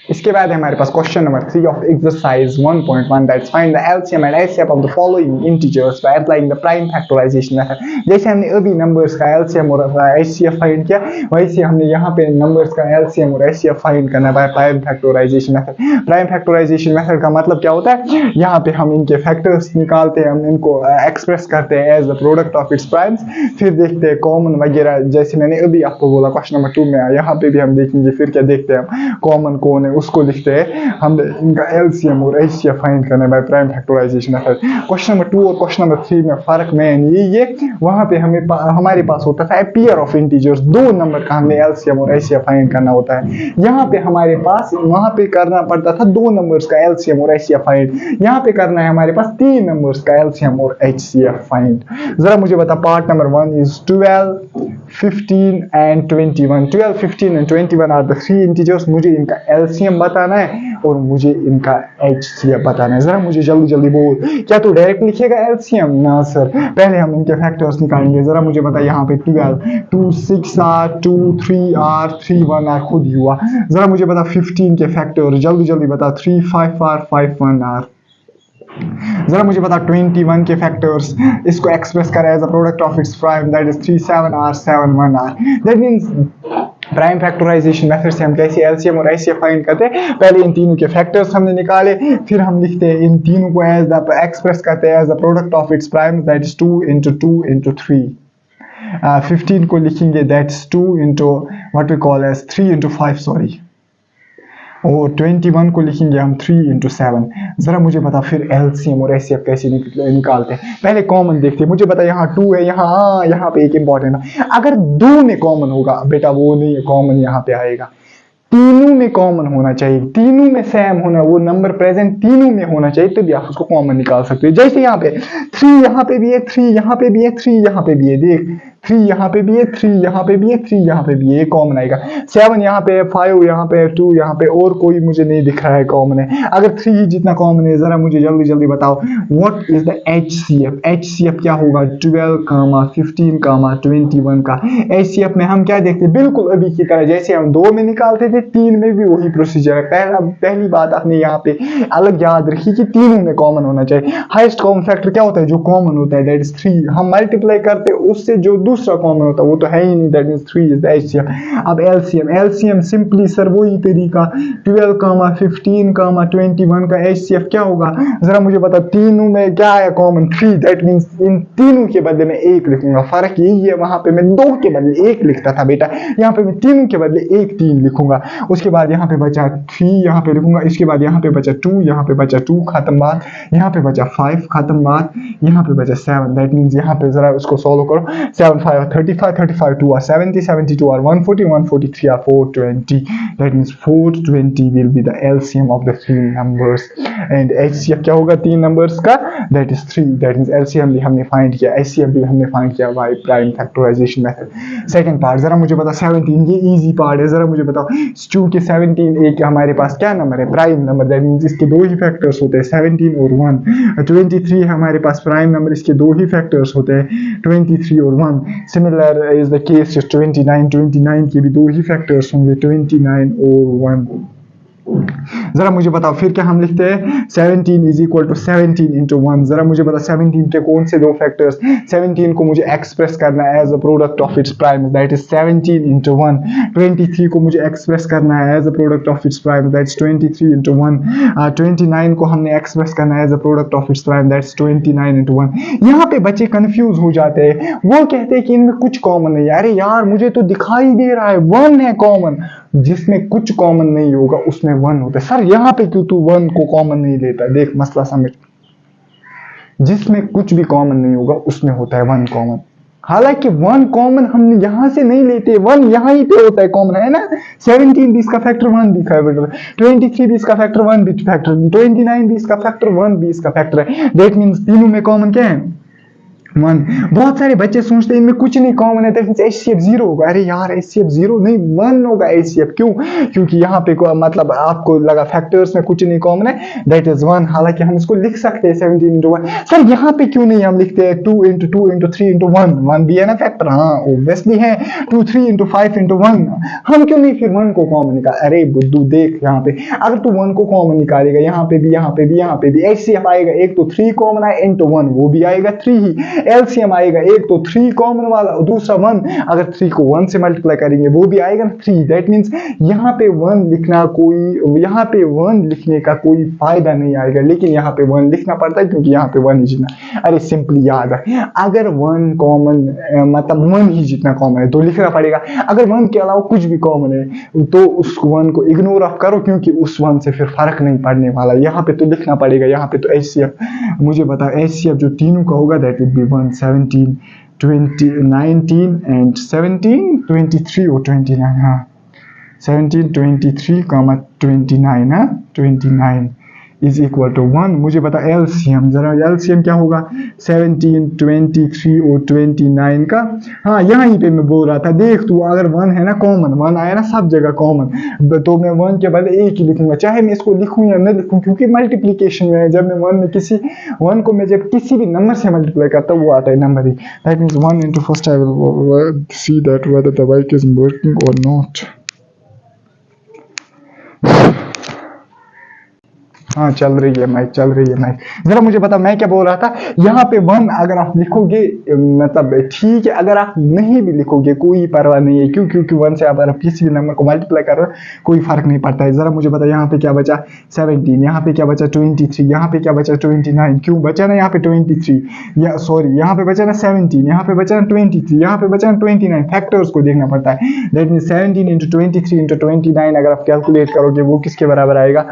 इसके बाद हमारे पास question number 3 of exercise 1.1 that's find the LCM and HCF of the following integers by applying the prime factorisation method. जैसे हमने अभी नंबर्स का एलसीएम और एचसीएफ फाइंड किया, वैसे हमने यहाँ पे नंबर्स का एलसीएम और एचसीएफ फाइंड करना by prime factorisation method. Prime factorisation method का मतलब क्या होता है, यहाँ पे हम इनके फैक्टर्स निकालते हैं, हम इनको एक्सप्रेस करते हैं as the product of its primes, फिर देखते हैं कॉमन वगैरह। जैसे मैंने अभी आपको बोला क्वेश्चन नंबर 2 में, यहाँ पे भी हम देखेंगे, फिर क्या देखते हैं कॉमन कौन है उसको लिखते हैं, हम इनका एलसीएम और एचसीएफ फाइंड करने by prime factorisation method. Question number 2 और क्वेश्चन नंबर 3 में फर्क मेन यही है, वहां पे हमारे पास होता था पेयर ऑफ इंटीजर्स, 2 नंबर का हमने एलसीएम और एचसीएफ फाइंड करना होता है। यहाँ पे हमारे पास वहां पे करना पड़ता था 2 नंबर्स का एलसीएम और एचसीएफ फाइंड, यहाँ पे करना है हमारे पास 3 नंबर्स का एलसीएम और एचसीएफ फाइंड। जरा मुझे बता, part number 1 is 12, 15 and 21। 12, 15 and 21 are the 3 integers. मुझे इनका एलसीएम बताना है और मुझे इनका एचसीएफ बताना है। जरा मुझे जल्दी जल्दी बोल, क्या तू डायरेक्ट लिखेगा एलसीएम? ना सर, पहले हम इनके फैक्टर्स निकालेंगे। जरा मुझे बता, यहाँ पे 12, 2 6 आर, 2 3 आर, 3 1 आर खुद ही हुआ। जरा मुझे बता 15 के फैक्टर, जल्दी जल्दी बता, 3 5 आर, 5 1 आर। जरा मुझे बता 21 के फैक्टर्स, इसको एक्सप्रेस करें as a product of its prime, that is 3 7 are, 7 1 are. That means prime factorisation method से हम कैसे एलसीएम और एचसीएफ फाइंड करते हैं, पहले इन तीनों के फैक्टर्स हमने निकाले, फिर हम लिखते हैं इन तीनों को एज द एक्सप्रेस करते हैं as the product of its prime, that is 2 into 2 into 3। 15 को लिखेंगे that's 2 into what we call as 3 into 5, sorry, और 21 को लिखेंगे हम 3 into 7। जरा मुझे बता फिर एलसीएम और एचसीएफ कैसे निकालते हैं। पहले कॉमन देखते हैं। मुझे बता यहाँ 2 है, यहाँ पे एक इंपॉर्टेंट है, अगर 2 में कॉमन होगा बेटा वो नहीं है, कॉमन यहाँ पे आएगा। तीनों में कॉमन होना चाहिए, तीनों में सेम होना, वो नंबर प्रेजेंट तीनों में होना चाहिए, तभी आप उसको कॉमन निकाल सकते हो। जैसे यहाँ पे 3 यहाँ पे भी है, 3 यहाँ पे भी है, 3 यहाँ पे भी है, देख 3 यहाँ पे भी है, 3 यहाँ पे भी है, 3 यहाँ पे भी है, ये कॉमन आएगा। 7 यहाँ पे है, 5 यहाँ पे है, 2 यहाँ पे, और कोई मुझे नहीं दिख रहा है कॉमन है। अगर 3 ही जितना कॉमन है, जरा मुझे जल्दी जल्दी बताओ what is the HCF. HCF क्या होगा? 12, 15, 21 का। एचसीएफ में हम क्या देखते हैं, बिल्कुल अभी की तरह जैसे हम 2 में निकालते थे, 3 में भी वही प्रोसीजर है। पहली बात आपने यहाँ पे अलग याद रखी कि तीनों में कॉमन होना चाहिए। हाईएस्ट कॉमन फैक्टर क्या होता है? जो कॉमन होता है, दैट इज 3। हम मल्टीप्लाई करते हैं उससे, जो दूसरा कॉमन होता है वो तो है ही नहीं, that means 3 is the HCF. अब एलसीएम, एलसीएम सिंपली सर वही तरीका, 12, 15, 21 का एचसीएफ क्या होगा? जरा मुझे बता, तीनों में क्या है कॉमन? 3। दैट मींस इन तीनों के बदले में 1 लिखूंगा। फर्क यही है, वहां पे मैं 2 के बदले 1 लिखता था बेटा, यहाँ पे मैं तीनों के बदले 1 3 लिखूंगा। उसके बाद यहाँ पे बचा 3, यहाँ पे लिखूंगा। इसके बाद यहाँ पे बचा 2, यहाँ पे बचा 2, खत्म बात। यहाँ पे बचा 5, खत्म बात। यहाँ पे बचा 7। दैट मींस यहाँ पे जरा उसको सॉल्व करो। 7 5 35, 35 2 are 70, 72 are 140, 143 are 420. That means 420 will be the LCM of the 3 numbers. And HCF क्या होगा 3 numbers का? That is 3. That means LCM भी हमने find किया, HCF भी हमने find किया by prime factorization method. Second part, जरा मुझे बता 17, ये easy part है। जरा मुझे बताओ, चूंकि 17 एक हमारे पास क्या नंबर है? Prime number. दैट मींस इसके 2 ही फैक्टर्स होते हैं, 17 और 1। 23 हमारे पास प्राइम नंबर, इसके 2 ही फैक्टर्स होते हैं, 23 और 1। Similar is the case 29। 29 के भी 2 ही फैक्टर्स होंगे, 29 और 1। जरा मुझे बताओ फिर क्या हम लिखते हैं? 17 इज इक्वल टू 17 into 1। जरा मुझे बता 17 के कौन से 2 फैक्टर्स? 17 को मुझे एक्सप्रेस करना है as a product of its prime, that is 17 into 1। 23 को मुझे एक्सप्रेस करना है as a product of its prime, that's 23 into 1। 29 को हमने एक्सप्रेस करना है as a product of its prime, that's 29 into 1। यहाँ पे बच्चे कंफ्यूज हो जाते हैं, वो कहते हैं कि इनमें कुछ कॉमन नहीं है। अरे यार मुझे तो दिखाई दे रहा है 1 है कॉमन। जिसमें कुछ कॉमन नहीं होगा उसमें 1 होता है। सर यहाँ पे क्यों तू 1 को कॉमन नहीं लेता? देख मसला समझ, जिसमें कुछ भी कॉमन नहीं होगा उसमें होता है 1 कॉमन। हालांकि 1 कॉमन हम यहां से नहीं लेते, 1 यहां ही पे होता है कॉमन, है ना। 17 भी इसका फैक्टर 1 भी फैक्टर, 23 भी इसका फैक्टर 1 भी फैक्टर, 29 भी इसका फैक्टर 1 भी इसका फैक्टर है। दैट मींस तीनों में कॉमन क्या है? वन। बहुत सारे बच्चे सोचते हैं इनमें कुछ नहीं कॉमन है, तो HCF जीरो होगा। अरे यार HCF जीरो नहीं, वन होगा HCF। क्यों? क्योंकि यहाँ पे मतलब आपको लगा फैक्टर्स में कुछ नहीं कॉमन है, दैट इज वन। हालांकि हम इसको लिख सकते हैं 17 into 1। सर यहाँ पे क्यों नहीं हम लिखते हैं 2 into 2 into 3 into 1? वन भी है ना फैक्टर, हाँ ऑब्वियसली है। 2 3 into 5 into 1, हम क्यों नहीं फिर वन को कॉमन निकाल? अरे बुद्धू देख यहाँ पे, अगर तू वन को कॉमन निकालेगा यहाँ पे भी, यहाँ पे भी, यहाँ पे भी, HCF आएगा एक तो 3 कॉमन है into 1, वो भी आएगा 3 ही। LCM आएगा एक तो 3 कॉमन वाला, दूसरा 1, अगर 3 को 1 से मल्टीप्लाई करेंगे वो भी आएगा 3। दैट मीन्स यहाँ पे 1 लिखना कोई, यहाँ पे 1 लिखने का कोई फायदा नहीं आएगा, लेकिन यहाँ पे 1 लिखना पड़ता है क्योंकि यहाँ पे 1 ही जितना। अरे सिंपली याद है, अगर 1 कॉमन मतलब 1 ही जितना कॉमन है तो लिखना पड़ेगा। अगर 1 के अलावा कुछ भी कॉमन है तो उस 1 को इग्नोर ऑफ करो, क्योंकि उस 1 से फिर फर्क नहीं पड़ने वाला। यहाँ पे तो लिखना पड़ेगा। यहाँ पे तो HCF, मुझे बताओ HCF जो तीनों का होगा दैट विल बी 1 17 20 19 एंड 17 23 और 29। हाँ 17 23 29 है, 29 इज इक्वल टू 1। मुझे बता LCM, जरा LCM क्या होगा 17 23 और 29 का। हाँ यहीं पे मैं बोल रहा था, देख तू अगर 1 है ना कॉमन, 1 आया ना सब जगह कॉमन, तो मैं 1 के बदले एक ही लिखूंगा, चाहे मैं इसको लिखूं या न लिखूं, क्योंकि मल्टीप्लीकेशन में है। जब मैं 1 में किसी 1 को मैं जब किसी भी नंबर से मल्टीप्लाई करता हूँ वो आता है number he. That means 1 into first I will see that whether the bike is working or not। हाँ चल रही है माइक, चल रही है माइक। जरा मुझे बता मैं क्या बोल रहा था। यहाँ पे 1 अगर आप लिखोगे मतलब ठीक है, अगर आप नहीं भी लिखोगे कोई परवाह नहीं है। क्यों? क्योंकि 1 से अगर आप किसी भी नंबर को मल्टीप्लाई कर रहे हो कोई फर्क नहीं पड़ता है। जरा मुझे बता यहाँ पे क्या बचा 17, यहाँ पे क्या बचा 23, यहाँ पे क्या बचा 29। क्यों बचा ना यहाँ पे 23, या सॉरी यहाँ पे बचा ना 17, यहाँ पे बचा ना 23, यहाँ पे बचा ना 29। फैक्टर्स को देखना पड़ता है। दैट मीन 17 into 23 into 29 अगर आप कैलकुलेट करोगे वो किसके बराबर आएगा।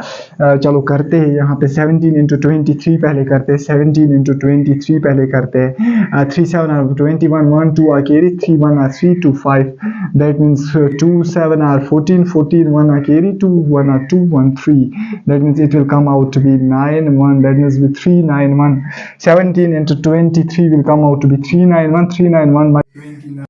चलो करते हैं यहाँ पे 17 into 23 पहले करते हैं, 17 into 23 पहले करते हैं। 3 7 are 21, 1 2 are carry, 3 1 are 3 2 5। that means 2 7 are 14, 14 1 are carry, 2 1 are 2 1 3। that means it will come out to be 9 1, that means with 3 9 1, 17 into 23 will come out to be 3 9 1, 3 9 1 by 29।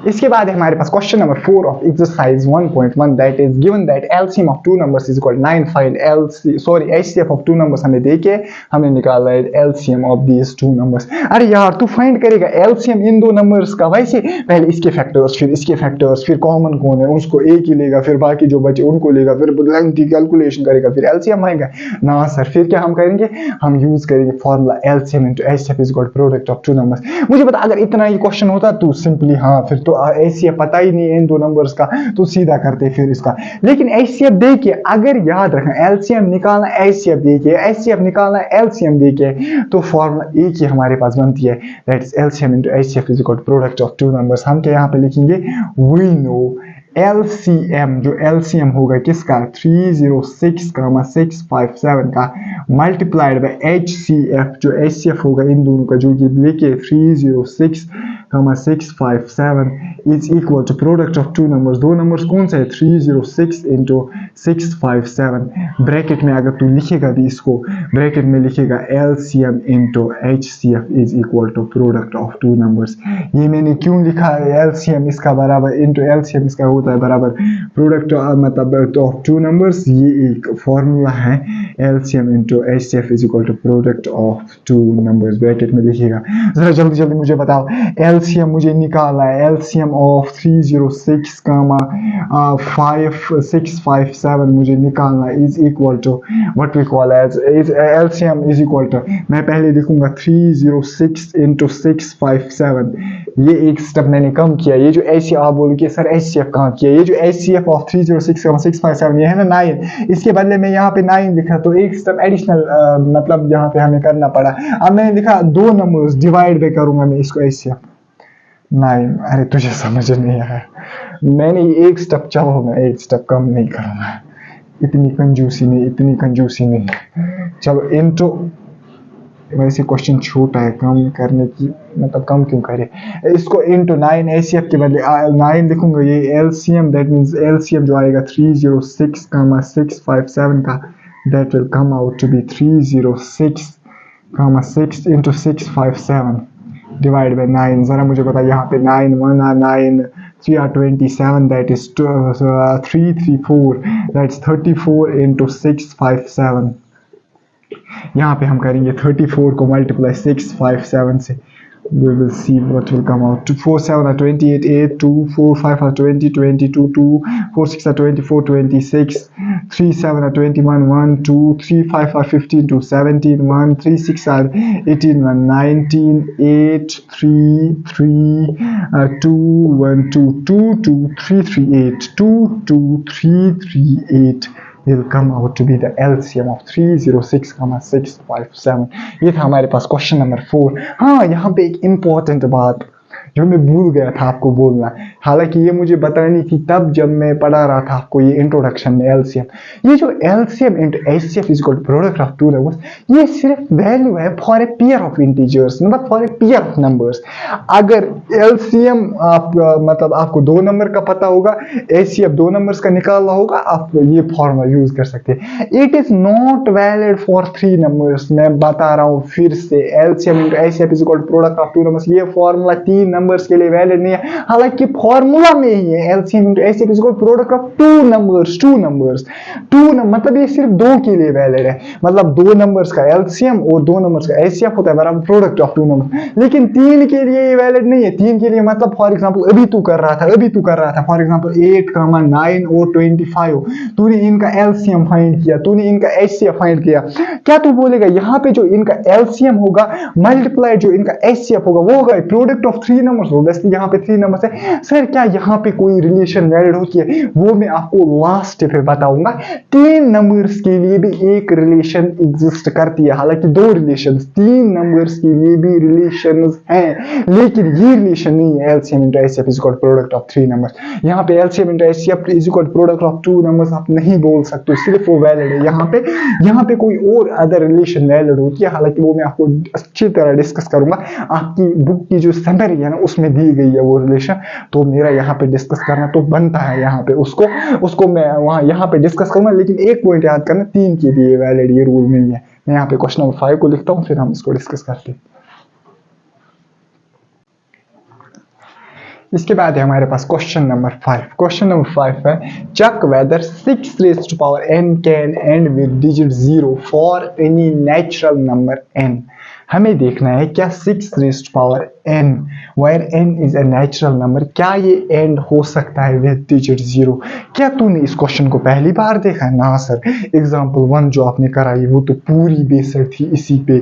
इसके बाद है हमारे पास question number 4 of exercise 1.1 that is given that LCM of two numbers is equal 9 find HCF of two numbers हमें देके हमने निकाला है LCM of these two numbers. अरे यार तू फाइंड करेगा एलसीएम इन दो नंबर्स का, वैसे पहले इसके फैक्टर्स फिर कॉमन कौन है उसको एक ही लेगा, फिर बाकी जो बचे उनको लेगा, फिर लेंथी कैलकुलेशन करेगा, फिर एलसीएम आएगा ना सर। फिर क्या हम करेंगे, हम यूज करेंगे formula LCM into HCF is equal product of two numbers. मुझे बता अगर इतना ही क्वेश्चन होता तो सिंपली हाँ फिर तो एचसीएफ पता ही नहीं है इन दो नंबर्स का तो सीधा करते फिर इसका। लेकिन एचसीएफ देखिए, अगर याद रखना एलसीएम निकालना एचसीएफ देखिए, एचसीएफ निकालना एलसीएम देखिए तो फॉर्मूला एक ही हमारे पास बनती है that is LCM into HCF is equal product of two numbers. हम क्या यहाँ पे लिखेंगे, वी नो LCM जो LCM होगा किसका 306,657 का मल्टीप्लाइड बाय HCF जो HCF होगा इन दोनों का जो कि देखिए 306,657 is equal to product of two numbers. दो नंबर्स कौन सा है 306 इंटू 657। ब्रैकेट में अगर तू लिखेगा भी इसको ब्रैकेट में लिखेगा LCM into HCF is equal to product of two numbers. ये मैंने क्यों लिखा है LCM इसका बराबर इंटू LCM इसका होता है बराबर प्रोडक्ट मतलब ऑफ टू नंबर्स। ये एक फॉर्मूला है LCM into HCF is equal to product of two numbers. Bracket में लिखिएगा। जरा जल्दी जल्दी मुझे बताओ LCM मुझे निकाला है LCM ऑफ 306,657 मुझे निकालना is equal to what we call as LCM is equal to मैं पहले लिखूंगा 306 इंटू 657। ये एक स्टेप मैंने कम किया। ये जो HCF आप बोलोगे सर HCF कहाँ किया, ये जो HCF ऑफ 306,657 ये है ना 9, इसके बदले में यहाँ पे 9 लिखा तो एक स्टेप एडिशनल मतलब यहाँ पे हमें करना पड़ा। अब मैंने लिखा दो नंबर्स डिवाइड पे करूंगा मैं इसको HCF 9। अरे तुझे समझ नहीं आया, मैंने एक स्टेप चलो मैं एक स्टेप कम नहीं करूंगा, इतनी कंजूसी नहीं। चलो इनटू वैसे क्वेश्चन छोटा है कम करने की मतलब कम क्यों करे, इसको इनटू 9 HCF के बदले 9 लिखूंगा। ये LCM दैट मींस LCM जो आएगा 306,657 का that will come out to be 306,6 into 657 divide by 9। जरा मुझे बता यहाँ पे 9 1 9 3 27 दैट इज 334 दैट्स 34 इंटू 657। यहाँ पे हम करेंगे 34 को मल्टीप्लाई 657 से we will see what will come out. 4 7 are 28 8 2 4 5 are 20 22 2 4 6 are 24 26 3 7 are 21 1 2 3 5 are 15 2 17 1 3 6 are 18 1 19 8 3 3 2 1 2 2 2 3 3 8 2 2 3 3 8 will come out to be the LCM of 306,657। ये था हमारे पास क्वेश्चन नंबर 4। हाँ यहाँ पे एक इम्पोर्टेंट बात जो मैं भूल गया था आपको बोलना, हालांकि ये मुझे बतानी थी तब जब मैं पढ़ा रहा था आपको ये इंट्रोडक्शन में LCM। ये जो LCM into HCF is equal to product of two numbers, ये सिर्फ वैल्यू है for a pair of integers मतलब for a pair of numbers. अगर LCM आप मतलब आपको दो नंबर का पता होगा, HCF दो नंबर्स का निकालना होगा, आप ये फॉर्मूला यूज कर सकते हैं। It is not valid for 3 numbers. मैं बता रहा हूँ फिर से LCM into HCF is equal to product of two numbers, ये फॉर्मूला 3 नंबर्स के लिए वैलिड नहीं है। हालांकि फॉर्मूला में ही है LCM into HCF is equal to product of two numbers मतलब ये सिर्फ दो के लिए वैलिड है। मतलब दो नंबर्स का LCM और दो नंबर्स का HCF होता है बराबर प्रोडक्ट ऑफ टू नंबर्स। लेकिन 3 के लिए ये वैलिड नहीं है। 3 के लिए मतलब फॉर एग्जांपल अभी तू कर रहा था फॉर एग्जांपल 8, 9 और 25 तूने इनका LCM फाइंड किया, तूने इनका HCF फाइंड किया। क्या तू बोलेगा यहाँ पे जो इनका LCM होगा मल्टीप्लाई जो इनका HCF होगा वो होगा प्रोडक्ट ऑफ 3 नंबर्स। ऑब्वियसली यहाँ पे 3 नंबर्स है। सर क्या यहाँ पे कोई रिलेशन वैलिड होती है? वो मैं आपको लास्ट पे बताऊंगा। 3 नंबर्स के लिए भी एक रिलेशन एग्जिस्ट करती है, हालांकि 2 रिलेशन 3 नंबर्स के लिए भी रिलेशंस हैं, लेकिन ये रिलेशन नहीं है LCM into HCF is equal to product of 3 numbers. यहाँ पे LCM into HCF is equal to product of 2 numbers आप नहीं बोल सकते, सिर्फ वो वैलिड है। यहाँ पे कोई और अदर रिलेशन वैलिड होती है, हालांकि वो मैं आपको अच्छी तरह डिस्कस करूंगा। आपकी बुक की जो समरी है ना उसमें दी गई है वो रिलेशन, तो मेरा यहाँ पे डिस्कस करना तो बनता है। यहाँ पे उसको मैं यहाँ पे डिस्कस करूंगा। लेकिन एक पॉइंट याद करना, 3 के लिए वैलिड ये रूल नहीं है। मैं यहाँ पे क्वेश्चन नंबर 5 को लिखता हूँ फिर हम इसको डिस्कस करते हैं। इसके बाद है हमारे पास क्वेश्चन नंबर 5। क्वेश्चन नंबर 5 है check whether 6 raised to power n can end with digit 0 for any natural number n। हमें देखना है क्या 6 raised to power n where n is a natural number, क्या ये एंड हो सकता है विद डिजिट 0। क्या तूने इस क्वेश्चन को पहली बार देखा है? ना सर, एग्जाम्पल 1 जो आपने कराई वो तो पूरी बेस्ड थी इसी पे,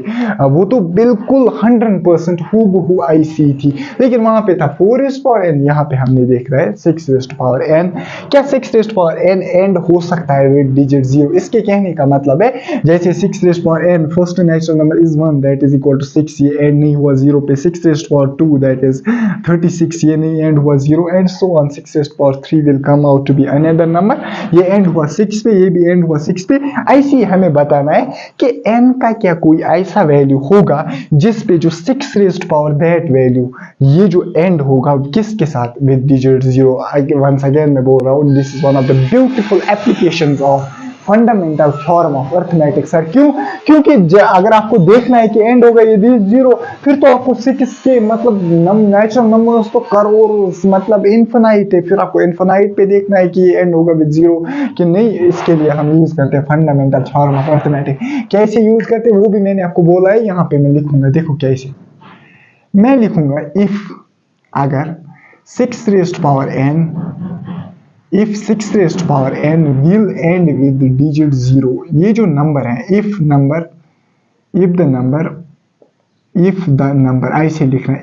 वो तो बिल्कुल 100% हूबहू ऐसी थी, लेकिन वहां पे था 4 raised to power n, यहाँ पे हमने देख रहे हैं 6 raised to power n। क्या 6 raised to power n and हो सकता है विद डिजिट 0? इसके कहने का मतलब है जैसे 6 raised to power n first natural number is 1 that is equal to 6, ये एंड नहीं हुआ 0 पे। 6 raised to power 2 that is 36, ये नहीं एंड हुआ 0 and so on. 6 raised to power 3 will come out to be another number, ये end हुआ 6 पे, ये भी एंड हुआ 6 पे। ऐसे ही हमें बताना है कि n का क्या कोई ऐसा वैल्यू होगा जिस पे जो 6 raised to power that value, ये जो एंड होगा किसके साथ? With digit 0। वंस अगेन मैं बोल रहा हूँ, this is one of the beautiful applications of fundamental theorem of arithmetics. Sir क्यों? क्योंकि अगर आपको देखना है कि एंड होगा ये 0, फिर तो आपको 6 के मतलब नेचुरल नंबर्स तो करोड़ मतलब इन्फिनाइट है, फिर आपको इन्फिनाइट पे देखना है कि ये एंड होगा विद 0 कि नहीं। इसके लिए हम यूज करते हैं फंडामेंटल थ्योरम ऑफ अर्थमेटिक्स। कैसे यूज करते हैं वो भी मैंने आपको बोला है, यहाँ पे मैं लिखूंगा। देखो कैसे मैं लिखूंगा, इफ अगर 6 raised to power n, if 6 raised to power n will end with the digit 0, ये जो नंबर है if the number ऐसे लिखना है,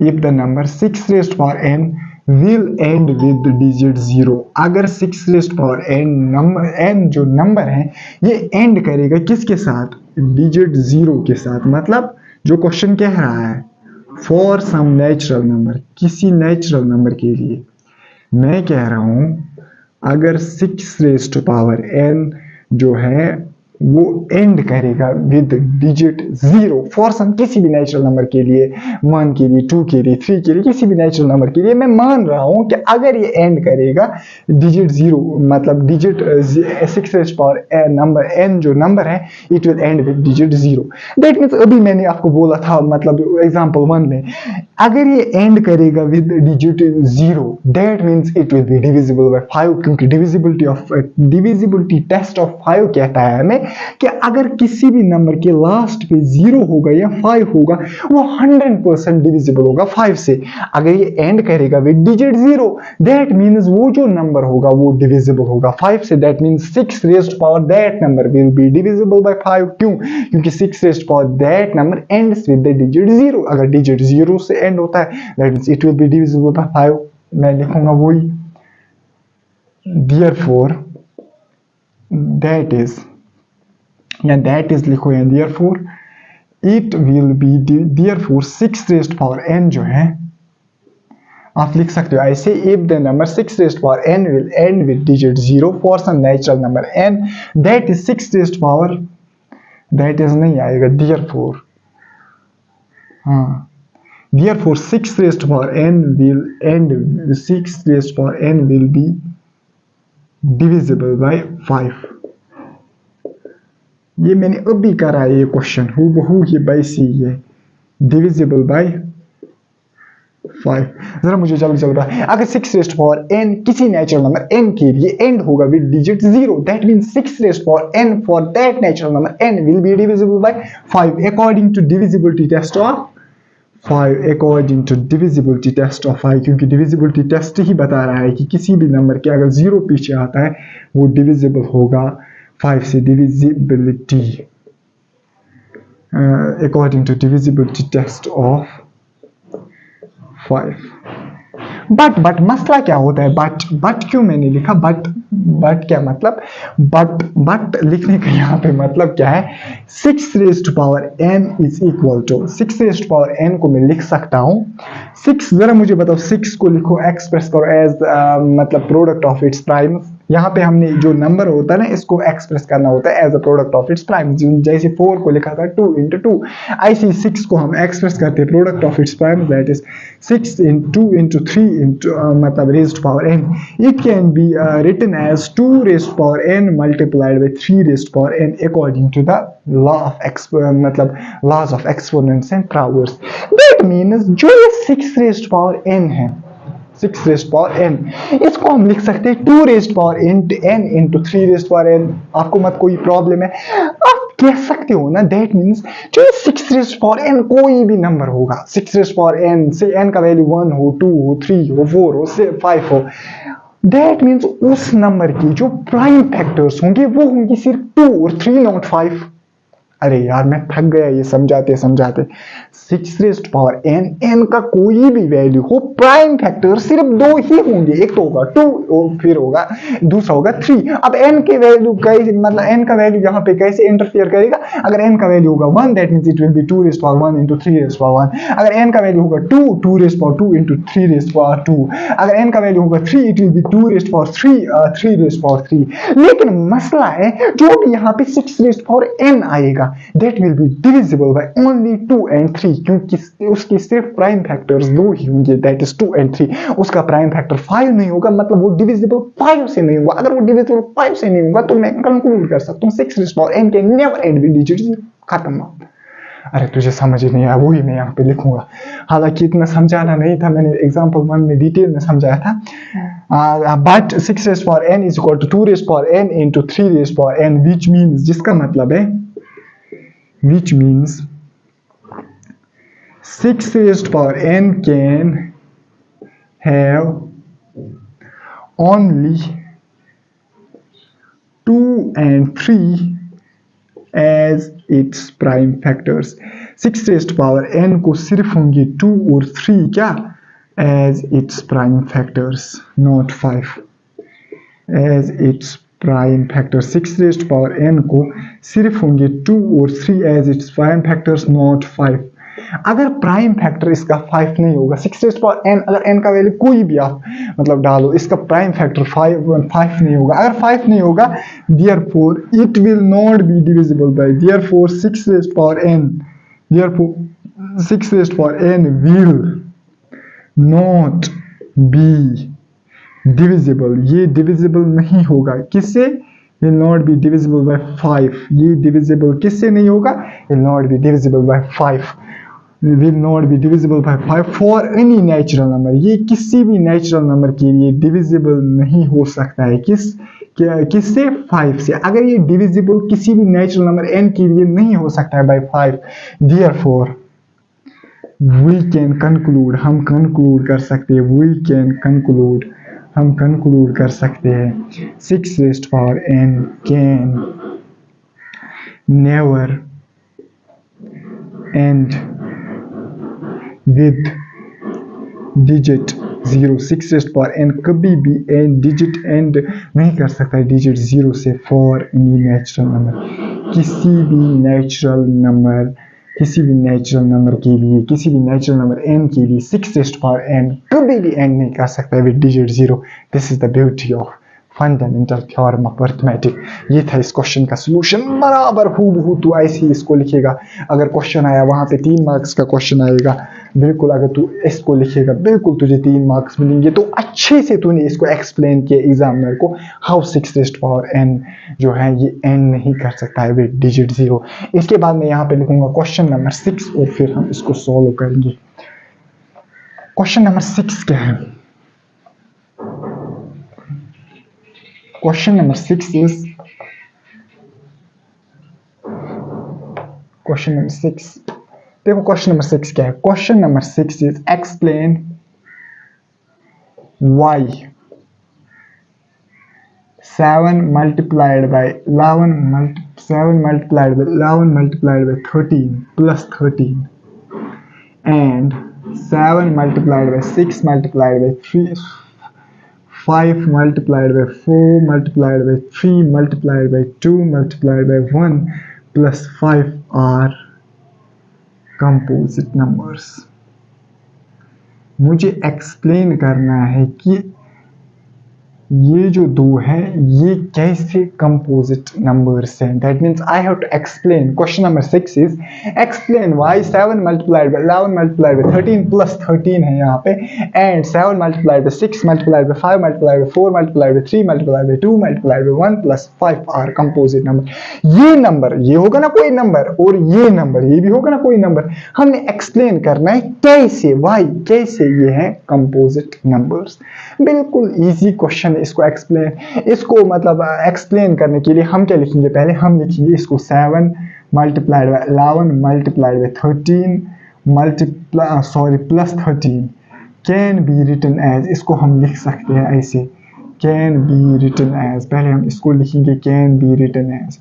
if the number 6 raised to power n will end with the digit 0, अगर 6 raised to power n जो number है ये एंड करेगा किसके साथ? डिजिट 0 के साथ। मतलब जो क्वेश्चन कह रहा है फॉर सम नेचुरल नंबर, किसी नेचुरल नंबर के लिए, मैं कह रहा हूं अगर 6 raised to power n जो है वो एंड करेगा विद डिजिट 0 फॉर सम, किसी भी नेचुरल नंबर के लिए, 1 के लिए, 2 के लिए, 3 के लिए, किसी भी नेचुरल नंबर के लिए मैं मान रहा हूं कि अगर ये एंड करेगा डिजिट 0, मतलब digit 6 raised to power number n जो नंबर है it will and with digit 0। That means अभी मैंने आपको बोला था मतलब एग्जांपल 1 में, अगर ये एंड करेगा with digit 0 that means it will be divisible by 5, क्योंकि डिविजिबिलिटी टेस्ट ऑफ 5 कहता है हमें कि अगर किसी भी नंबर के लास्ट पे 0 होगा या 5 होगा वो 100% डिविजिबल होगा 5 से। अगर ये एंड करेगा विद डिजिट 0 दैट मीन्स वो जो नंबर होगा वो डिविजिबल होगा 5 से। That means 6 raised to power that number will be divisible by 5। क्यों? क्योंकि 6 raised to power that number ends with the digit 0। अगर डिजिट 0 से एंड होता है that means it will be divisible by 5। मैं लिखूंगा वही, therefore that is लिखो यहाँ, therefore it will be, therefore 6 raised to power n जो है आप लिख सकते हो ऐसे, if the number 6 raised to power n will end with digit 0 for some natural number n that is 6 raised to power, that is नहीं आएगा, therefore हाँ, therefore 6 raised to power n will end, 6 raised to power n will be divisible by 5। ये मैंने अभी करा है ये question हूबहू ही वैसी है, डिविजिबल बाय 5। जरा मुझे जल्दी बताओ, अगर 6 raised to power n किसी नेचुरल नंबर n के लिए एंड होगा with digit 0 that means 6 raised to power n for that natural number n will be divisible by 5 according to divisibility test of 5, according to divisibility test of 5, क्योंकि divisibility test ही बता रहा है कि किसी भी नंबर के अगर 0 पीछे आता है वो डिविजिबल होगा 5 से। Divisibility according to divisibility test of 5। But मसला क्या होता है? बट क्यों मैंने लिखा बट क्या मतलब? बट लिखने का यहाँ पे मतलब क्या है? 6 raised to power n is equal to 6 raised to power n को मैं लिख सकता हूँ 6, जरा मुझे बताओ 6 को लिखो, एक्सप्रेस करो एज मतलब प्रोडक्ट ऑफ इट्स प्राइम्स, यहाँ पे हमने जो नंबर होता है ना इसको एक्सप्रेस करना होता है as a product of its prime. जैसे 4 को लिखा था 2 into 2, ऐसे 6 को हम एक्सप्रेस करते हैं product of its prime, that is 6 into 2 into 3 into मतलब raised power n. It can be written as 2 raised power n multiplied by 3 raised power n according to the law of मतलब laws of exponents and powers. That means जो ये 6 raised power n है 6 rest power n, इसको हम लिख सकते हैं 2 rest power n into 3 rest power n। आपको मत कोई प्रॉब्लम है, आप कह सकते हो ना दैट मीन्स जो 6 रेस्ट पावर n कोई भी नंबर होगा, 6 रेस्ट पावर n से n का वैल्यू 1 हो, 2 हो, 3 हो, 4 हो, 5 हो, दैट मीन्स उस नंबर की जो प्राइम फैक्टर्स होंगे वो होंगे सिर्फ 2 और 3 नॉट 5। अरे यार मैं थक गया ये समझाते समझाते। 6 रेस्ट पावर n का कोई भी वैल्यू हो, प्राइम फैक्टर सिर्फ 2 ही होंगे, एक तो होगा 2 और फिर होगा दूसरा होगा 3। अब n के वैल्यू कैसे मतलब n का वैल्यू यहाँ पे कैसे इंटरफेयर करेगा? अगर n का वैल्यू होगा 1 that means it will be 2 rest power 1 into 3 rest power 1। अगर n का वैल्यू होगा 2 2 rest power 2 into 3 rest power 2। अगर n का वैल्यू होगा 3 it will be 2 rest power 3 rest power 3। लेकिन मसला है जो भी यहाँ पे 6 रेस्ट पावर n आएगा that will be divisible by only 2 and 3, क्योंकि उसकी सिर्फ प्राइम फैक्टर्स 2 ही होंगे, that is 2 and 3। उसका प्राइम फैक्टर 5 नहीं होगा, मतलब वो डिविजिबल 5 से नहीं होगा। अगर वो डिविजिबल 5 से नहीं होगा तो मैं कंक्लूड कर सकता हूँ 6 रेज़्ड पावर n के नेवर एंड विद डिजिट्स, खत्म। अरे तुझे समझ ही नहीं आया, वही मैं यहाँ पे लिखूंगा। हालांकि इतना समझाना नहीं था, मैंने एग्जाम्पल 1 में डिटेल में समझाया था। But 6 raised power n is equal to 2 raised power n into 3 raised power n, which means जिसका मतलब है which means 6 raised power n can have only 2 and 3 as its prime factors। 6 raised power n को सिर्फ होंगे 2 और 3 क्या as its prime factors, not 5 as its prime factor. 6 raised power n को सिर्फ होंगे 2 और 3 as its prime factors, not 5। अगर प्राइम फैक्टर इसका 5 नहीं होगा, 6 रेज़्ड पावर n, अगर n का वैल्यू कोई भी आप मतलब डालो, इसका प्राइम फैक्टर 5 नहीं होगा। अगर 5 नहीं होगा therefore it will not be divisible by, therefore 6 raised power n, therefore 6 raised power n will not be divisible, ये डिविजिबल नहीं होगा किससे? will not be divisible by 5। ये डिविजिबल किससे नहीं होगा? will not be divisible by 5, will not be divisible by 5 for any natural number। ये किसी भी नेचुरल नंबर के लिए डिविजिबल नहीं हो सकता है, किससे? 5 से। अगर ये डिविजिबल किसी भी नेचुरल नंबर n के लिए नहीं हो सकता है by 5, therefore we can conclude, हम conclude कर सकते हैं, we can conclude, हम कंक्लूड कर सकते हैं 6 raised power n can never and with digit 0। 6 raised power n कभी भी n डिजिट एंड नहीं कर सकता है डिजिट 0 से फॉर एनी नेचुरल नंबर। किसी भी नेचुरल नंबर के लिए, किसी भी नेचुरल नंबर n के लिए 6 रेज़्ड पावर n कभी भी एंड नहीं कर सकता है with digit 0। This is the beauty of fundamental theorem of arithmetic. ये था इस क्वेश्चन का सॉल्यूशन। बराबर हूबहू तू ऐसे ही इसको लिखेगा। अगर क्वेश्चन आया वहां पे 3 मार्क्स का क्वेश्चन आएगा, बिल्कुल अगर तू इसको लिखेगा बिल्कुल तुझे 3 मार्क्स मिलेंगे। तो अच्छे से तूने इसको एक्सप्लेन किया एग्जामिनर को हाउ 6 रेज़्ड पावर n जो है ये n नहीं कर सकता है विद डिजिट 0। इसके बाद मैं यहाँ पे लिखूंगा क्वेश्चन नंबर 6 और फिर हम इसको सॉल्व करेंगे। क्वेश्चन नंबर 6 क्या है? Question number 6 is, question number 6 देखो क्वेश्चन नंबर 6 क्या है? Question number 6 is explain why 7 multiplied by 11 multiplied by 13 plus 13 and 7 multiplied by 6 multiplied by 3, 5 multiplied by 4 multiplied by 3 multiplied by 2 multiplied by 1 plus 5 are composite numbers। मुझे explain करना है कि ये जो दो है ये कैसे कंपोजिट नंबर्स हैं. That means I have to explain. Question number 6 is explain why 7 multiplied by 11 multiplied by 13 plus 13 है यहाँ पे, and 7 multiplied by 6 multiplied by 5 multiplied by 4 multiplied by 3 multiplied by 2 multiplied by 1 plus 5 are composite number. ये number ये होगा ना कोई number, और ये नंबर ये भी होगा ना कोई नंबर. हमने एक्सप्लेन करना है कैसे, वाई कैसे ये है कंपोजिट नंबर्स. बिल्कुल इजी क्वेश्चन. इसको एक्सप्लेन, इसको मतलब एक्सप्लेन करने के लिए हम क्या लिखेंगे, पहले हम लिखेंगे इसको 7 multiplied by 11 multiplied by 13 plus 13 can be written as. इसको हम लिख सकते हैं ऐसे, कैन बी रिटन एज. पहले हम इसको लिखेंगे कैन बी रिटन एज.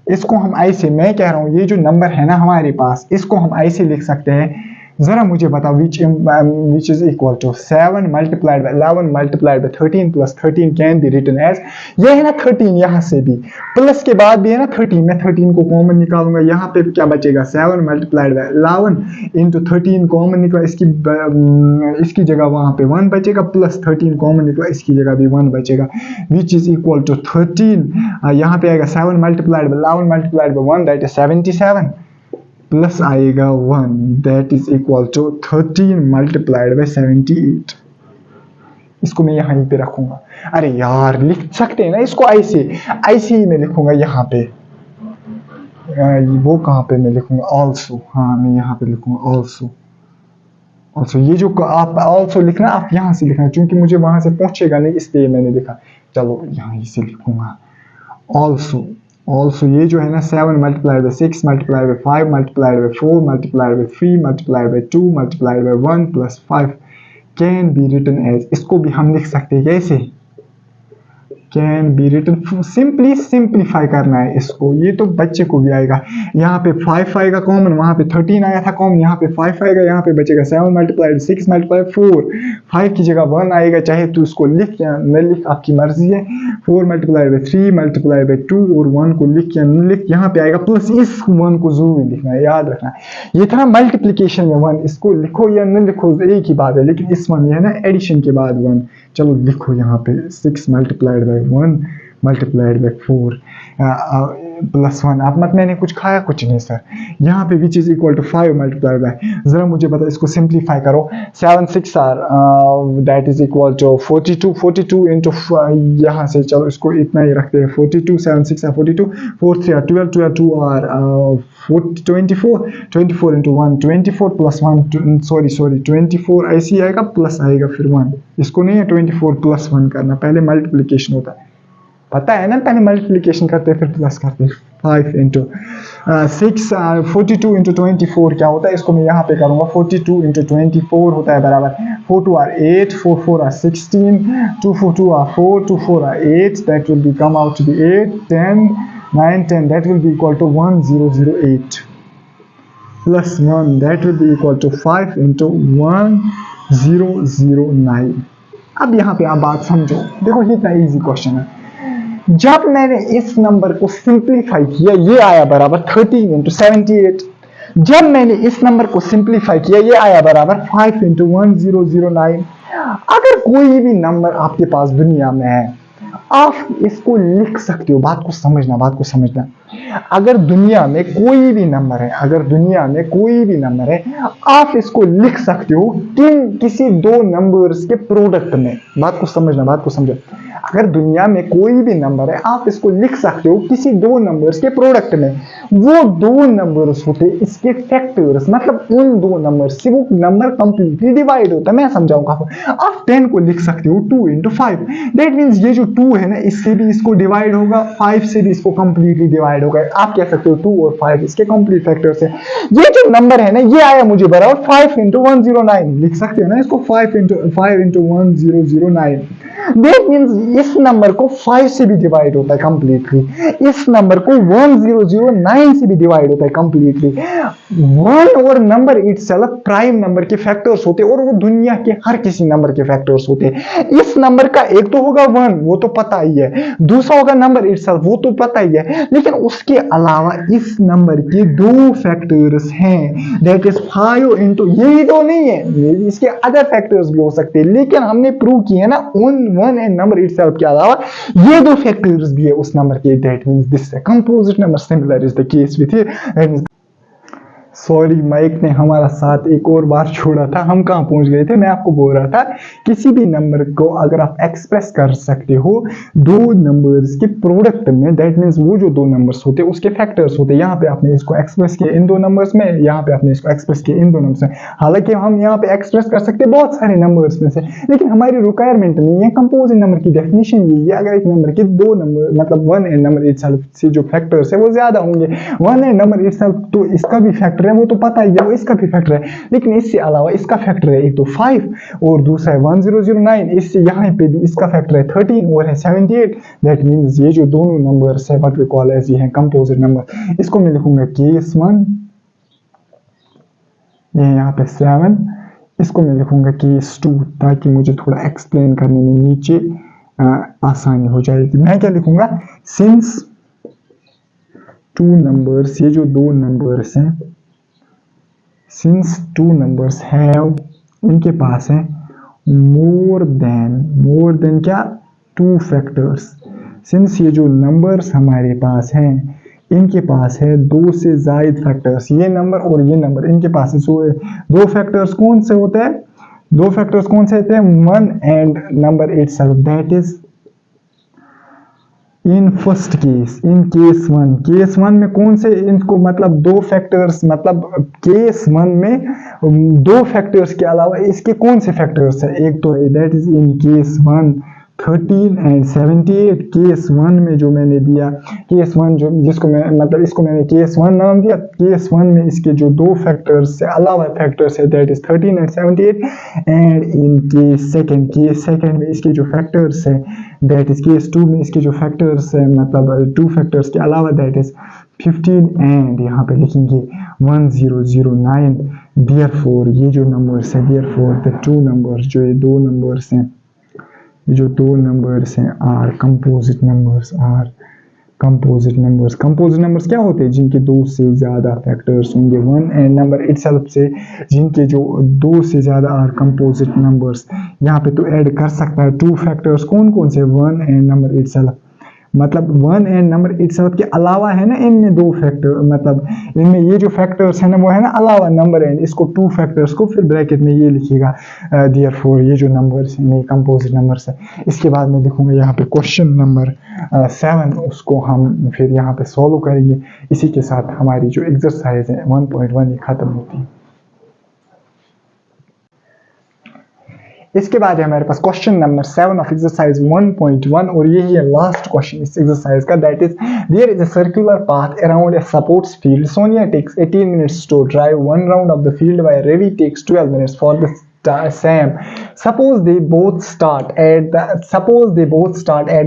इसको हम ऐसे, मैं कह रहा हूँ ये जो नंबर है ना हमारे पास, इसको हम ऐसे लिख सकते हैं. जरा मुझे बताओ which is equal to 7 multiplied by 11 multiplied by 13 plus 13 can be written as. ये है ना 13, यहाँ से भी प्लस के बाद भी है ना 13. मैं 13 को कॉमन निकालूंगा, यहाँ पे क्या बचेगा 7 मल्टीप्लाइड बाई 11 इंटू 13 कॉमन निकला, इसकी जगह वहाँ पे 1 बचेगा, प्लस 13 कॉमन निकला, इसकी जगह भी 1 बचेगा, विच इज इक्वल टू 13. यहाँ पे आएगा 7 multiplied by 11 multiplied by 1 that is 77 plus आएगा 1 that is equal to 13 multiplied by 78. इसको मैं यहीं पे रखूंगा. अरे यार लिख सकते हैं ना इसको ऐसे, ऐसे ही मैं लिखूंगा यहाँ पे. वो कहाँ पे मैं लिखूंगा ऑल्सो, हाँ मैं यहाँ पे लिखूंगा ऑल्सो. ऑल्सो ये जो आप ऑल्सो लिखना, आप यहाँ से लिखना, क्योंकि मुझे वहां से पहुंचेगा नहीं इसलिए मैंने लिखा. चलो यहाँ से लिखूंगा ऑल्सो. ऑल्सो ये जो है ना 7 multiplied by 6 multiplied by 5 multiplied by 4 multiplied by 3 multiplied by 2 multiplied by 1 plus 5 can be written as. इसको भी हम लिख सकते हैं कैसे, can be written. Simply simplify करना है इसको, ये तो बच्चे को भी आएगा. यहाँ पे 5 आएगा कॉमन, वहाँ पे 13 आया था कॉमन, यहाँ पे 5 आएगा, यहाँ पे बचेगा 7 मल्टीप्लाइड 6 मल्टीप्लाइड 4. 5 की जगह 1 आएगा, चाहे तू इसको लिख या न लिख आपकी मर्जी है. 4 मल्टीप्लाइड बाई 3 मल्टीप्लाइड बाई 2 और 1 को लिख या न लिख. यहाँ पे आएगा प्लस, इस 1 को जरूर लिखना है, याद रखना है. ये था मल्टीप्लीकेशन में 1, इसको लिखो या न लिखो एक ही बात है, लेकिन इस 1 ये है ना एडिशन के बाद 1. चलो लिखो यहाँ पे 6 multiplied by 1 multiplied by 4 plus 1. आप मत, मैंने कुछ खाया कुछ नहीं सर. यहाँ पे which is equal to 5 multiplied by, जरा मुझे बता, इसको सिंप्लीफाई करो. 7 6 are that is equal to 42 into, यहाँ से चलो इसको इतना ही रखते हैं 42, 7 6 are 42, 4 3 are 12, 12 2 are 24 into 1 24 plus 1 sorry 24 ऐसे ही आएगा, प्लस आएगा फिर 1. इसको नहीं है 24 प्लस 1 करना, पहले मल्टीप्लीकेशन होता है, पता है ना, पहले मल्टीप्लीकेशन करते हैं फिर प्लस करते हैं. 5 इंटू 6 42 इंटू 24 क्या होता है, इसको मैं यहाँ पे करूँगा. 42 इंटू 24 होता है बराबर 4 2 are 8, 4 4 are 16, 2 4 2 are 4, 2 4 are 8, that will be come out to be 8, 10, 9, 10, that will be equal to 1008 plus 1, that will be equal to 5 into 1009. अब यहाँ पे आप बात समझो, देखो ये इतना इजी क्वेश्चन है. जब मैंने इस नंबर को सिंप्लीफाई किया, ये आया बराबर 13 इंटू 78. जब मैंने इस नंबर को सिंप्लीफाई किया, ये आया बराबर 5 इंटू 1009. अगर कोई भी नंबर आपके पास दुनिया में है, आप इसको लिख सकते हो. बात को समझना. अगर दुनिया में कोई भी नंबर है, आप इसको लिख सकते हो किसी दो नंबर्स के प्रोडक्ट में. बात को समझो. अगर दुनिया में कोई भी नंबर है, आप इसको लिख सकते हो किसी दो नंबर्स के प्रोडक्ट में. वो दो नंबर्स होते इसके फैक्टर्स, मतलब उन दो नंबर से वो नंबर कंप्लीटली डिवाइड होता है. मैं समझाऊंगा आपको. आप 10 को लिख सकते हो 2 इंटू 5. दैट मीन्स ये जो 2 है ना, इससे भी इसको डिवाइड होगा, 5 से भी इसको कंप्लीटली डिवाइड होगा. आप कह सकते हो 2 और 5 इसके कंप्लीट फैक्टर्स है. ये जो नंबर है ना, ये आया मुझे बराबर 5 इंटू 109. लिख सकते हो ना इसको 5 इंटू 1009. दैट मीन्स इस नंबर को 5 से भी डिवाइड होता है कंप्लीटली. इस नंबर को 1009 से भी डिवाइड होता है कंप्लीटली. 1 और नंबर इटसेल्फ प्राइम नंबर के फैक्टर्स होते हैं, और वो दुनिया के हर किसी नंबर के फैक्टर्स होते हैं. इस नंबर का एक तो होगा 1, वो तो पता ही है. दूसरा होगा नंबर इटसेल्फ, वो तो पता ही है. लेकिन उसके अलावा इस नंबर के दो फैक्टर्स हैं. दैट इज 5 इंटू, यही दो नहीं है, इसके अदर फैक्टर्स भी हो सकते हैं. लेकिन हमने प्रूव किए ना उन लेकिन वन एंड नंबर इटसेल्फ के अलावा ये दो फैक्टर्स भी है उस नंबर के, that means this composite number similar is the case with here. Sorry, mic ने हमारा साथ एक और बार छोड़ा था, हम कहाँ पहुंच गए थे, मैं आपको बोल रहा था किसी भी नंबर को अगर आप एक्सप्रेस कर सकते हो दो नंबर्स के प्रोडक्ट में, दैट मींस वो जो दो नंबर्स होते हैं उसके फैक्टर्स होते हैं। यहाँ पे आपने इसको एक्सप्रेस किया इन दो नंबर्स में, यहाँ पे आपने इसको एक्सप्रेस किया इन दो नंबर्स में। हालांकि हम यहाँ पे एक्सप्रेस कर सकते हैं बहुत सारे नंबर्स में से, लेकिन हमारी रिक्वायरमेंट नहीं है। कंपोजिट नंबर की डेफिनेशन यही है, अगर एक नंबर के दो नंबर मतलब वन एंड नंबर इटसेल्फ से जो फैक्टर्स है वो ज्यादा होंगे, वन एंड नंबर इटसेल्फ तो इसका भी फैक्टर है वो तो पता ही है, इसका भी फैक्टर है, लेकिन इससे अलावा इसका फैक्टर है एक तो 5 और दूसरा है 1009, इससे यहाँ पे भी इसका फैक्टर है 13 और है 78। दैट मींस ये जो दोनों नंबर्स है व्हाट वी कॉल एज ये है कंपोजिट नंबर। इसको मैं लिखूंगा केस 1, ये यहाँ पे 7, इसको मैं लिखूंगा केस 2 ताकि मुझे थोड़ा एक्सप्लेन करने में नीचे आसानी हो जाएगी। मैं क्या लिखूंगा, सिंस टू नंबर्स, ये जो दो नंबर्स हैं, सिंस टू नंबर्स हैव, इनके पास है मोर देन क्या, टू फैक्टर्स। सिंस ये जो नंबर्स हमारे पास हैं इनके पास है दो से ज्यादा फैक्टर्स, ये नंबर और ये नंबर इनके पास है सो दो फैक्टर्स कौन से होते हैं, दो फैक्टर्स कौन से होते हैं, one and number itself, that is in first case, in case one में कौन से इनको मतलब दो फैक्टर्स, मतलब केस वन में दो फैक्टर्स के अलावा इसके कौन से फैक्टर्स है, एक तो that is in case one 13 and 78। Case one में जो मैंने दिया, केस वन जो जिसको मैं मतलब इसको मैंने केस वन नाम दिया, केस वन में इसके जो दो फैक्टर्स से अलावा फैक्टर्स है that is 13 and 78। And in case second में इसके जो फैक्टर्स है दैट इज केस टू में इसके जो फैक्टर्स है मतलब टू फैक्टर्स के अलावा दैट इज 15 एंड यहाँ पे लिखेंगे 1009। देयरफॉर ये जो नंबर्स है, देयरफॉर द टू नंबर्स, जो ये दो नंबर्स हैं, जो दो नंबर्स हैं are composite numbers, composite numbers क्या होते हैं, जिनके दो से ज्यादा फैक्टर्स होंगे, वन एंड नंबर इटसेल्फ से जिनके जो दो से ज्यादा आर कंपोजिट नंबर्स। यहाँ पे तो ऐड कर सकता है टू फैक्टर्स, कौन कौन से, वन एंड नंबर इटसेल्फ, मतलब वन एंड नंबर इटसेल्फ के अलावा है ना इनमें दो फैक्टर, मतलब इनमें ये जो फैक्टर्स है ना वो है ना अलावा नंबर एंड, इसको टू फैक्टर्स को फिर ब्रैकेट में ये लिखिएगा देयरफॉर ये जो नंबर्स हैं ये कंपोजिट नंबर्स है। इसके बाद मैं लिखूंगा यहाँ पे क्वेश्चन नंबर 7, उसको हम फिर यहाँ पे सॉल्व करेंगे। इसी के साथ हमारी जो एक्सरसाइज है 1.1 ये खत्म होती है। इसके बाद है हमारे पास क्वेश्चन नंबर 7 ऑफ एक्सरसाइज 1.1 और यही है लास्ट क्वेश्चन इस एक्सरसाइज का, that is there is a circular path around a sports field. Sonia takes 18 minutes to drive one round of the field while Ravi takes 12 minutes for the same. Suppose they both start at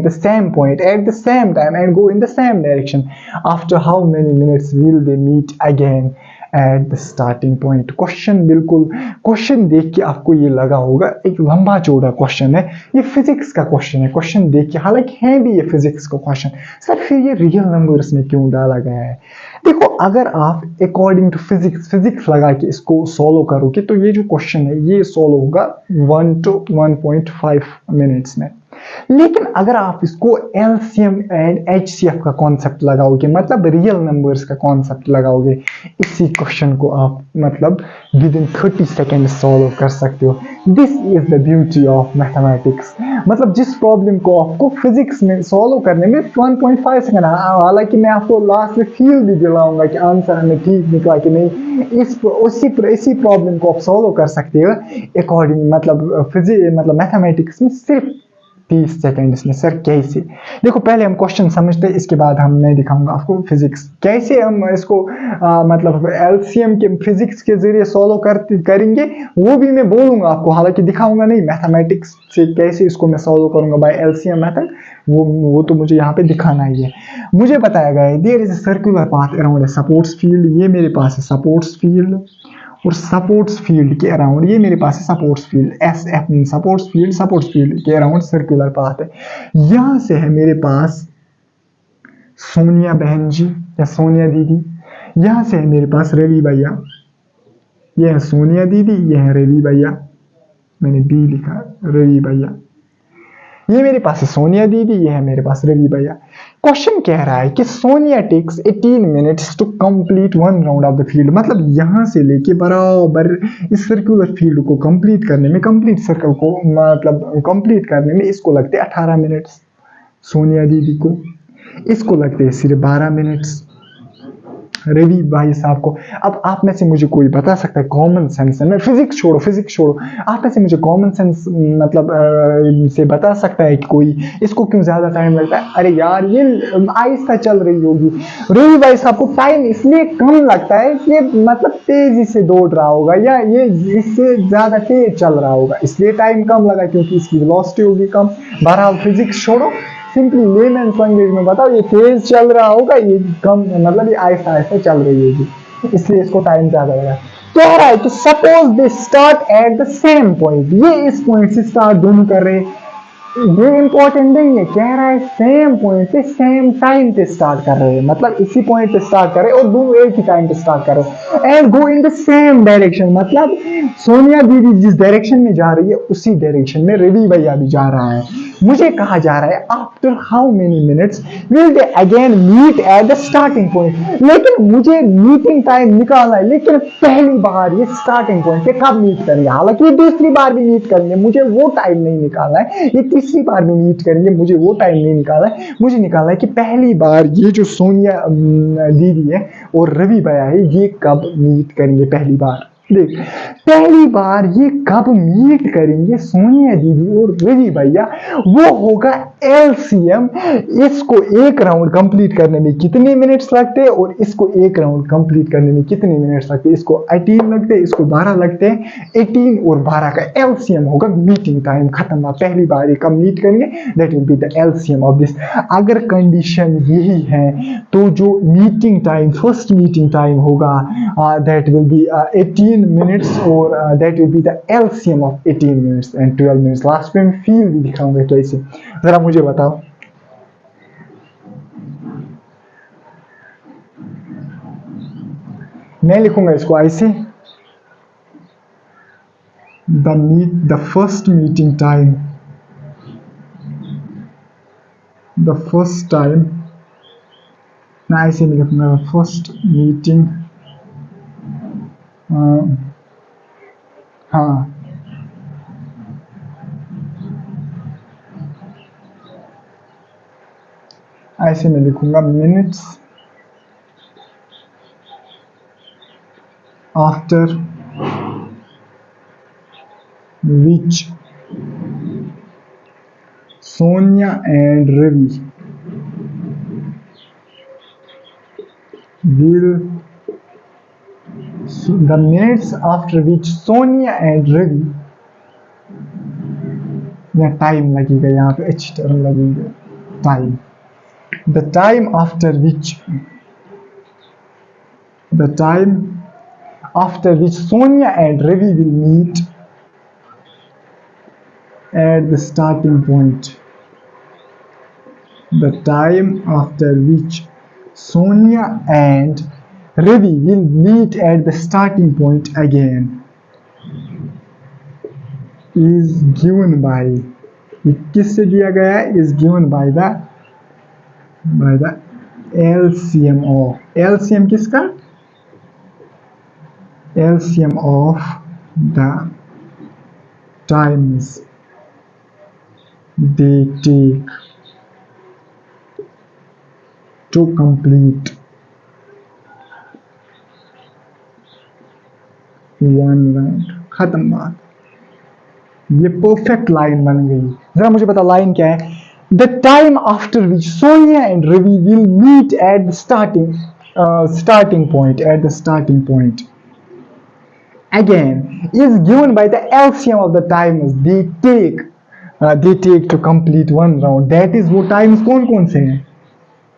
the same point at the same time and go in the same direction. After how many minutes will they meet again at the starting point? Question देख के आपको ये लगा होगा एक लंबा चौड़ा question है, ये फिजिक्स का क्वेश्चन है। क्वेश्चन देख के हालांकि है भी ये फिजिक्स का क्वेश्चन, सर फिर ये रियल नंबर्स में क्यों डाला गया है? देखो अगर आप अकॉर्डिंग टू फिजिक्स लगा के इसको सॉल्व करोगे तो ये जो क्वेश्चन है ये सॉल्व होगा 1 to 1.5 मिनट्स में। लेकिन अगर आप इसको LCM एंड HCF का कॉन्सेप्ट लगाओगे, मतलब रियल नंबर्स का कॉन्सेप्ट लगाओगे, इसी क्वेश्चन को आप मतलब विद इन 30 सेकेंड सॉल्व कर सकते हो। This is the beauty of mathematics, मतलब जिस प्रॉब्लम को आपको फिजिक्स में सॉल्व करने में 1.5 सेकेंड, हालांकि मैं आपको लास्ट में फील भी दिलाऊंगा कि आंसर हमें ठीक निकला कि नहीं, इसी प्रॉब्लम को आप सॉल्व कर सकते हो अकॉर्डिंग मतलब मैथमेटिक्स में सिर्फ 30 सेकेंड्स में। सर कैसे? देखो पहले हम क्वेश्चन समझते हैं, इसके बाद मैं दिखाऊंगा आपको फिजिक्स कैसे हम इसको मतलब LCM के फिजिक्स के जरिए सॉल्व करेंगे, वो भी मैं बोलूंगा आपको, हालांकि दिखाऊंगा नहीं। मैथमेटिक्स से कैसे इसको मैं सॉल्व करूंगा बाय LCM मेथड, वो तो मुझे यहाँ पे दिखाना ही है। मुझे बताया गया है there is a circular path around a sports field, ये मेरे पास है सपोर्ट्स फील्ड, और सपोर्ट्स फील्ड के अराउंड ये मेरे पास है sports field, SF mean sports field के अराउंड सर्कुलर पाथ है। यहां से है मेरे पास सोनिया बहन जी या सोनिया दीदी, यहां से है मेरे पास रवि भैया, ये है सोनिया दीदी, ये है रवि भैया, मैंने B लिखा रवि भैया। ये मेरे पास है सोनिया दीदी, ये है मेरे पास रवि भैया। क्वेश्चन कह रहा है कि Sonia takes 18 minutes to complete 1 round of the field, मतलब यहां से लेके बराबर इस सर्कुलर फील्ड को कंप्लीट करने में, कंप्लीट सर्कल को मतलब कंप्लीट करने में इसको लगते हैं 18 मिनट्स सोनिया दीदी को, इसको लगते हैं सिर्फ 12 मिनट्स रवि भाई साहब को। अब आप में से मुझे कोई बता सकता है कॉमन सेंस है, मैं फिजिक्स छोड़ो, आप में से मुझे कॉमन सेंस मतलब से बता सकता है कि कोई इसको क्यों ज्यादा टाइम लगता है? अरे यार ये आहिस्ता चल रही होगी। रवि भाई साहब को टाइम इसलिए कम लगता है कि मतलब तेजी से दौड़ रहा होगा या ये इससे ज्यादा तेज चल रहा होगा, इसलिए टाइम कम लगा क्योंकि इसकी वेलोसिटी होगी कम। बहरहाल फिजिक्स छोड़ो, सिंपली लेमैन लैंग्वेज में बताओ, ये तेज चल रहा होगा, ये कम मतलब ये आहिस्ता आहिस्ता चल रही होगी, इसलिए इसको टाइम ज्यादा लगा। कह रहा है कि suppose they start at the same point, ये इस पॉइंट से स्टार्ट दोनों कर रहे हैं, ये इंपॉर्टेंट नहीं है, कह रहा है सेम पॉइंट पे सेम टाइम पे स्टार्ट कर रहे हैं, मतलब इसी पॉइंट पे स्टार्ट कर रहे हैं और दोनों एक ही टाइम पे स्टार्ट कर रहे हैं and go in the same direction, मतलब सोनिया दीदी जिस डायरेक्शन में जा रही है उसी डायरेक्शन में रवि भैया भी जा रहा है। मुझे कहा जा रहा है after how many minutes will they again meet at the starting point, लेकिन मुझे मीटिंग टाइम निकालना है, लेकिन पहली बार ये स्टार्टिंग पॉइंट पे कब मीट करेंगे, हालांकि ये दूसरी बार भी मीट करेंगे, मुझे वो टाइम नहीं निकालना है, ये तीसरी बार भी मीट करेंगे, मुझे वो टाइम नहीं निकालना है, मुझे निकालना है कि पहली बार ये जो सोनिया दीदी है और रवि भैया है ये कब मीट करेंगे पहली बार। देख पहली बार ये कब मीट करेंगे सोनिया दीदी और रवि भैया, वो होगा एलसीएम, इसको एक राउंड कंप्लीट करने में कितने मिनट्स लगते हैं और इसको एक राउंड कंप्लीट करने में कितने मिनट्स लगते हैं, इसको 18 लगते हैं, इसको 12 लगते हैं, 18 और 12 का एलसीएम होगा मीटिंग टाइम, खत्म हुआ। पहली बार ये कब मीट करेंगे, that will be the LCM of this. अगर कंडीशन यही है तो जो meeting time, first meeting time होगा that will be 18 minutes or that will be the LCM of 18 minutes and 12 minutes। Last में फील भी दिखाऊंगा कैसे, जरा मुझे बताओ। मैं लिखूंगा इसको ऐसे, the first meeting time, the first time, मैं ऐसे नहीं लिखूंगा, फर्स्ट मीटिंग, हाँ ऐसे मैं लिखूंगा minutes after which Sonia and Ravi will the minutes after which Sonia and Ravi, या टाइम लगेगा यहाँ पे, अच्छी टर्म लगेगा time, the time after which Sonia and Ravi will meet at the starting point, the time after which Sonia and Ravi will meet at the starting point again is given by, किससे दिया गया है, is given by the LCM of, LCM किसका, LCM of the times they take to complete one round। खत्म बात, ये perfect line बन गई। जरा मुझे बता लाइन क्या है, the time after which Sonia and Ravi will meet at the starting point again is given by the LCM of the times they take to complete one round। that is वो times कौन कौन से हैं,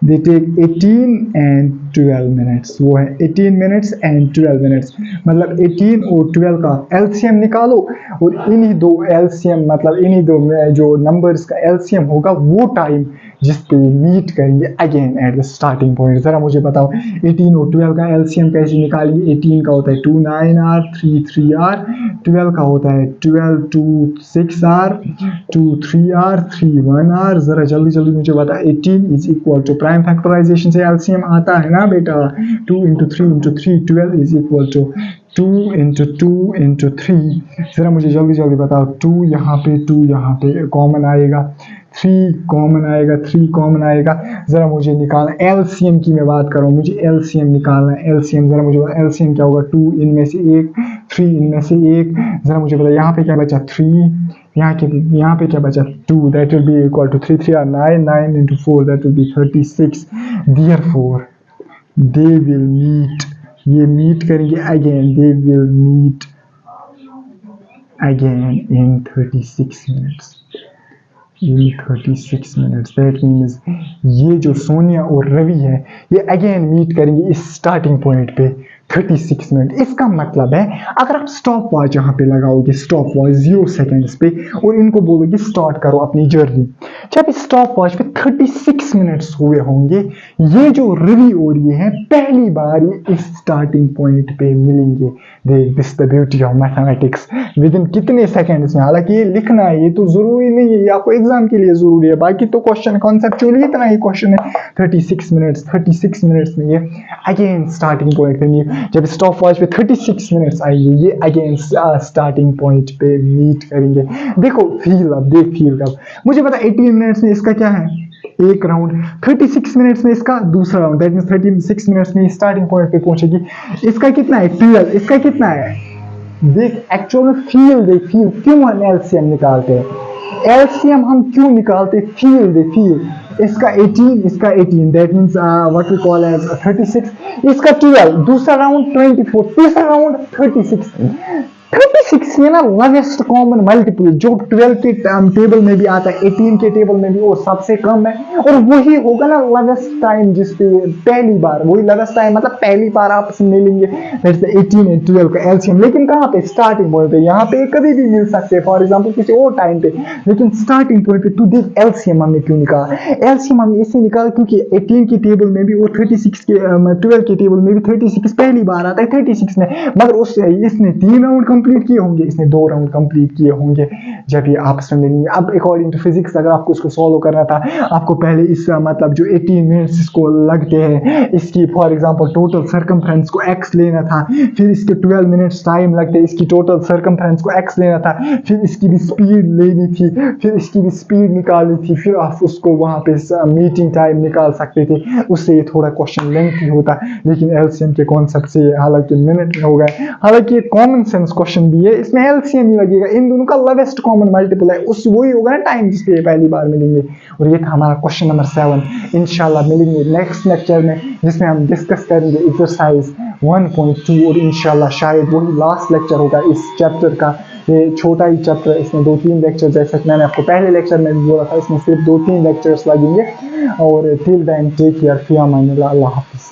they take 18 and 12 minutes, वो है 18 minutes and 12 minutes, मतलब 18 और 12 का LCM निकालो और इन्हीं दो LCM मतलब इन्हीं दो जो नंबर्स का LCM होगा वो टाइम जिस पे मीट करेंगे again eight the starting point. जरा मुझे बताओ 18 और 12 का LCM कैसे निकालेंगे, 18 का होता है 2 9 r 3 3 r 12 का होता है 12 2 6 आर 2 3 आर 3 1 आर। जरा जल्दी जल्दी मुझे बता 18 is equal to prime factorisation से एलसीएम आता है ना बेटा 2 into 3 into 3 12 is equal to 2 into 2 into 3। जरा मुझे जल्दी जल्दी बताओ 2 यहाँ पे कॉमन आएगा 3 कॉमन आएगा 3 कॉमन आएगा। जरा मुझे निकालना एलसीएम की मैं बात कर रहा हूँ, मुझे एलसीएम निकालना है। एलसीएम जरा मुझे एलसीएम क्या होगा 2 इनमें से 1 3 इनमें से 1। जरा मुझे बता यहाँ पे क्या बचा 3 यहाँ पे क्या बचा 2 that will be equal to 3 3 are 9 9 into 4 that will be 36। Therefore they will meet, ये मीट करेंगे again, they will meet again in 36 minutes. in 36 minutes that means ये जो सोनिया और रवि है ये अगेन मीट करेंगे इस स्टार्टिंग पॉइंट पे 36 मिनट। इसका मतलब है अगर आप स्टॉप वॉच यहाँ पे लगाओगे, स्टॉप वॉच 0 सेकेंड्स पे, और इनको बोलोगे स्टार्ट करो अपनी जर्नी, जब इस स्टॉप वॉच पे 36 मिनट्स हुए होंगे, ये जो रवि और ये है पहली बार ये इस स्टार्टिंग पॉइंट पे मिलेंगे। देख this the beauty of mathematics, with in कितने सेकेंड्स में। हालांकि ये लिखना है, ये तो जरूरी नहीं है, ये आपको एग्जाम के लिए जरूरी है, बाकी तो क्वेश्चन कॉन्सेप्चुअली इतना ही क्वेश्चन है। 36 मिनट्स में ये अगेन स्टार्टिंग पॉइंट पे, जब स्टॉप वॉच पे 36 मिनट्स आएंगे ये अगेन स्टार्टिंग पॉइंट पे मीट करेंगे। देखो फील, अब देख फील कब मुझे पता 18 मिनट्स में इसका क्या है एक राउंड, 36 मिनट्स में इसका दूसरा राउंड, दैट मींस 36 मिनट्स में स्टार्टिंग पॉइंट पे पहुंचेगी। इसका कितना है 12, इसका कितना है देख, एक्चुअल में फील देख, फील क्यों हम एलसीएम निकालते हैं, एलसीएम हम क्यों निकालते, फील दे फील। इसका 18 that means what we call as 36, इसका 12, दूसरा राउंड 24, तीसरा राउंड 36 ये ना लोवेस्ट कॉमन मल्टीपल जो 12 के टेबल में भी आता है, 18 के टेबल में भी वो सबसे कम है, और वही होगा ना लोवेस्ट टाइम जिसपे पहली बार, वही लोवेस्ट टाइम मतलब पहली बार आपस में मिलेंगे, दैट्स द 18 एंड 12 का एलसीएम। लेकिन कहाँ पे स्टार्टिंग पॉइंट पे, यहाँ पे कभी भी मिल सकते हैं फॉर एग्जांपल किसी और टाइम पे, लेकिन स्टार्टिंग पॉइंट पे तू देख एलसीएम हमने क्यों निकाला, एलसीएम हमने इसलिए निकाला क्योंकि 18 के टेबल में भी और 36 के 12 के टेबल में भी 36 पहली बार आता है 36 में, मगर उससे इसने 3 राउंड कंप्लीट किए होंगे, इसने 2 राउंड कंप्लीट किए होंगे जब ये आपस में मिलेंगे। अब अकॉर्डिंग टू फिजिक्स अगर आपको इसको सॉल्व करना था, आपको पहले इस मतलब जो 18 मिनट्स इसको लगते हैं, इसकी फॉर एग्जांपल टोटल सर्कमफ्रेंस को x लेना था, फिर इसके 12 मिनट्स टाइम लगते हैं, इसकी टोटल सर्कमफ्रेंस को x लेना था, फिर इसकी भी स्पीड लेनी थी, फिर इसकी भी स्पीड निकालनी थी, फिर आप उसको वहां पे मीटिंग टाइम निकाल सकते थे, उससे ये थोड़ा क्वेश्चन लेंथी होता। लेकिन एलसीएम के कॉन्सेप्ट से हालांकि मिनट में हो गए, हालांकि ये कॉमन सेंस क्वेश्चन भी है, इसमें एलसीएम ही लगेगा, इन दोनों का लोवेस्ट कॉमन मल्टीपल है, उस वही होगा ना टाइम जिस पे पहली बार मिलेंगे। और ये था हमारा क्वेश्चन नंबर 7। इंशाल्लाह मिलेंगे नेक्स्ट लेक्चर में जिसमें हम डिस्कस करेंगे एक्सरसाइज 1.2, और इंशाल्लाह शायद वही लास्ट लेक्चर होगा इस चैप्टर का। ये छोटा ही चैप्टर, इसमें 2-3 लेक्चर, जैसे कि मैंने आपको पहले लेक्चर में बोला था, इसमें सिर्फ 2-3 लेक्चर्स लगेंगे। और टिल देन टेक केयर, फिर अल्लाह हाफिज़।